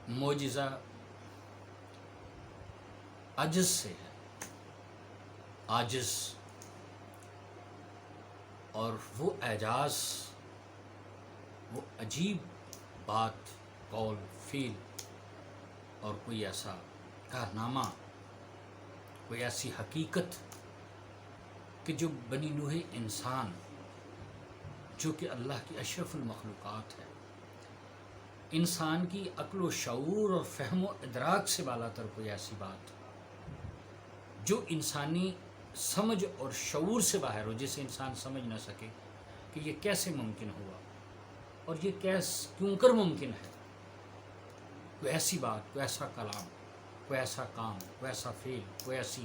معجزہ عجز سے ہے، عاجز، اور وہ اعجاز، وہ عجیب بات، قول، فعل اور کوئی ایسا کارنامہ، کوئی ایسی حقیقت کہ جو بنی نوح انسان، جو کہ اللہ کی اشرف المخلوقات ہے، انسان کی عقل و شعور اور فہم و ادراک سے بالا تر کوئی ایسی بات جو انسانی سمجھ اور شعور سے باہر ہو، جسے انسان سمجھ نہ سکے کہ یہ کیسے ممکن ہوا اور یہ کیوں کر ممکن ہے۔ کوئی ایسی بات، کوئی ایسا کلام، کوئی ایسا کام، کوئی ایسا فعل، کوئی ایسی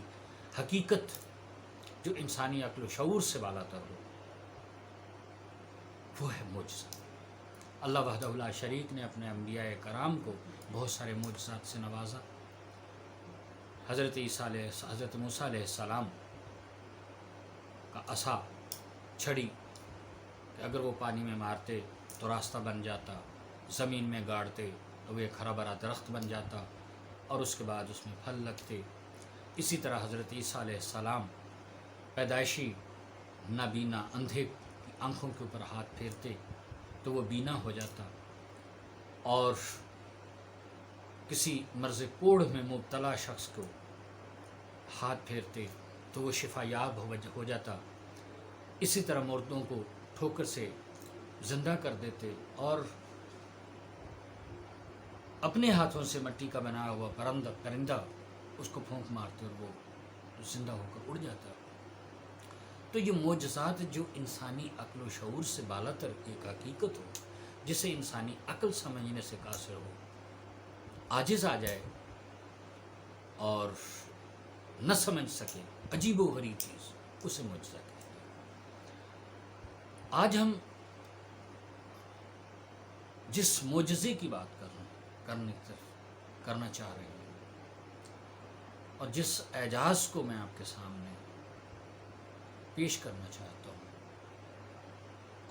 حقیقت جو انسانی عقل و شعور سے بالا تر ہو، وہ ہے معجزہ۔ اللہ وحدہ لا شریک نے اپنے انبیاء کرام کو بہت سارے معجزات سے نوازا۔ حضرت موسیٰ علیہ السلام کا عصا، چھڑی، کہ اگر وہ پانی میں مارتے تو راستہ بن جاتا، زمین میں گاڑتے تو وہ ایک ہرا بھرا درخت بن جاتا اور اس کے بعد اس میں پھل لگتے۔ اسی طرح حضرت عیسیٰ علیہ السلام پیدائشی نابینا اندھے کی آنکھوں کے اوپر ہاتھ پھیرتے تو وہ بینا ہو جاتا، اور کسی مرض کوڑھ میں مبتلا شخص کو ہاتھ پھیرتے تو وہ شفا یاب ہو جاتا۔ اسی طرح مردوں کو ٹھوکر سے زندہ کر دیتے اور اپنے ہاتھوں سے مٹی کا بنا ہوا پرندہ اس کو پھونک مارتے اور وہ زندہ ہو کر اڑ جاتا۔ تو یہ معجزات جو انسانی عقل و شعور سے بالا تر ایک حقیقت ہو، جسے انسانی عقل سمجھنے سے قاصر ہو، عاجز آ جائے اور نہ سمجھ سکے، عجیب و غریب چیز، اسے معجزہ کہتے ہیں۔ آج ہم جس معجزے کی بات کرنا چاہ رہے ہیں اور جس اعجاز کو میں آپ کے سامنے پیش کرنا چاہتا ہوں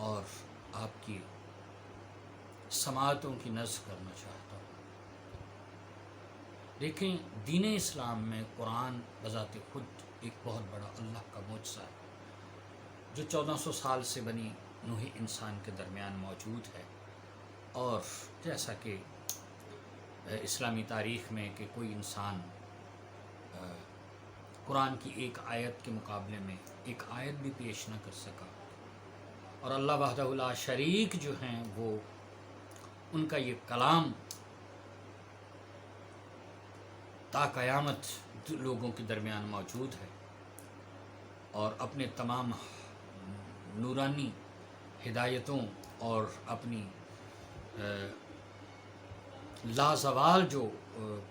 اور آپ کی سماعتوں کی نظر کرنا چاہتا ہوں، دیکھیں، دین اسلام میں قرآن بذات خود ایک بہت بڑا اللہ کا معجزہ ہے جو 1400 سال سے بنی نوح انسان کے درمیان موجود ہے۔ اور جیسا کہ اسلامی تاریخ میں کہ کوئی انسان قرآن کی ایک آیت کے مقابلے میں ایک آیت بھی پیش نہ کر سکا، اور اللہ وحدہ لا شریک جو ہیں وہ ان کا یہ کلام تا قیامت لوگوں کے درمیان موجود ہے، اور اپنے تمام نورانی ہدایتوں اور اپنی لازوال جو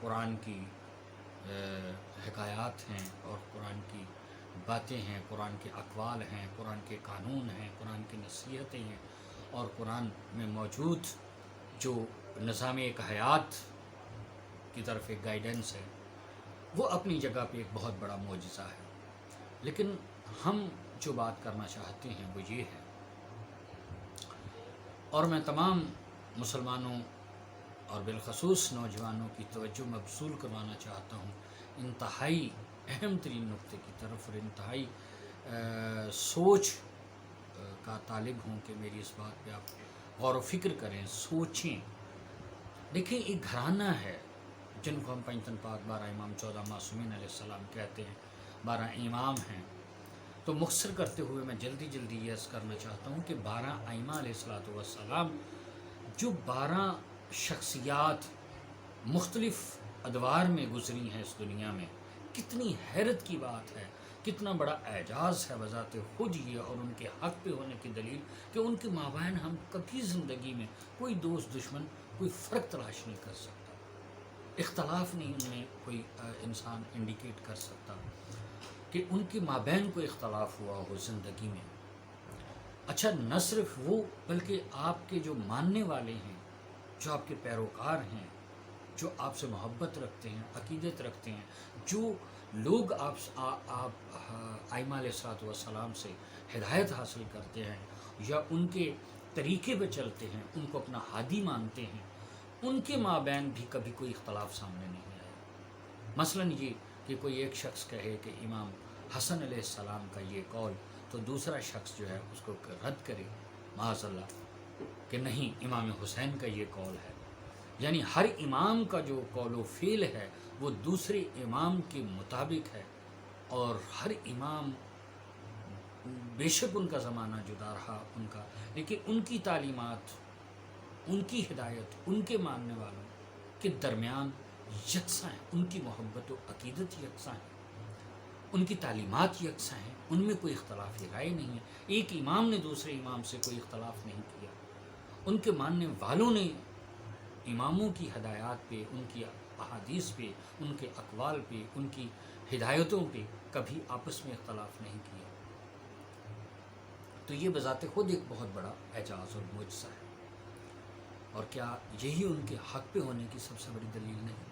قرآن کی حکایات ہیں اور قرآن کی باتیں ہیں، قرآن کے اقوال ہیں، قرآن کے قانون ہیں، قرآن کی نصیحتیں ہیں، اور قرآن میں موجود جو نظام ایک حیات کی طرف ایک گائیڈنس ہے، وہ اپنی جگہ پہ ایک بہت بڑا معجزہ ہے۔ لیکن ہم جو بات کرنا چاہتے ہیں وہ یہ ہے، اور میں تمام مسلمانوں اور بالخصوص نوجوانوں کی توجہ مبذول کروانا چاہتا ہوں انتہائی اہم ترین نقطے کی طرف، اور انتہائی سوچ کا طالب ہوں کہ میری اس بات پہ آپ غور و فکر کریں، سوچیں۔ دیکھیں، ایک گھرانہ ہے جن کو ہم پنجتن پاک 12 امام 14 معصومین علیہ السلام کہتے ہیں، 12 امام ہیں۔ تو مختصر کرتے ہوئے میں جلدی یہ عرض کرنا چاہتا ہوں کہ 12 ائمہ علیہ السلام جو 12 شخصیات مختلف ادوار میں گزری ہیں اس دنیا میں، کتنی حیرت کی بات ہے، کتنا بڑا اعجاز ہے بذات خود یہ، اور ان کے حق پہ ہونے کی دلیل کہ ان کے مابین ہم کبھی زندگی میں کوئی دوست دشمن، کوئی فرق تلاش نہیں کر سکتا، اختلاف نہیں ان میں کوئی انسان انڈیکیٹ کر سکتا کہ ان کے مابین کوئی اختلاف ہوا ہو زندگی میں۔ اچھا، نہ صرف وہ بلکہ آپ کے جو ماننے والے ہیں، جو آپ کے پیروکار ہیں، جو آپ سے محبت رکھتے ہیں، عقیدت رکھتے ہیں، جو لوگ آپ ائمہ علیہ السلام سے ہدایت حاصل کرتے ہیں یا ان کے طریقے پہ چلتے ہیں، ان کو اپنا ہادی مانتے ہیں، ان کے مابین بھی کبھی کوئی اختلاف سامنے نہیں آیا۔ مثلا یہ کہ کوئی ایک شخص کہے کہ امام حسن علیہ السلام کا یہ قول، تو دوسرا شخص جو ہے اس کو رد کرے معاذ اللہ کہ نہیں امام حسین کا یہ قول ہے۔ یعنی ہر امام کا جو قول و فعل ہے وہ دوسرے امام کے مطابق ہے، اور ہر امام بے شک ان کا زمانہ جدا رہا ان کا، لیکن ان کی تعلیمات، ان کی ہدایت، ان کے ماننے والوں کے درمیان یکساں ہیں، ان کی محبت و عقیدت یکساں ہے، ان کی تعلیمات یکساں ہیں، ان میں کوئی اختلاف رائے نہیں ہے۔ ایک امام نے دوسرے امام سے کوئی اختلاف نہیں کیا، ان کے ماننے والوں نے اماموں کی ہدایات پہ، ان کی احادیث پہ، ان کے اقوال پہ، ان کی ہدایتوں پہ کبھی آپس میں اختلاف نہیں کیا۔ تو یہ بذات خود ایک بہت بڑا اعجاز اور معجزہ ہے، اور کیا یہی ان کے حق پہ ہونے کی سب سے بڑی دلیل نہیں؟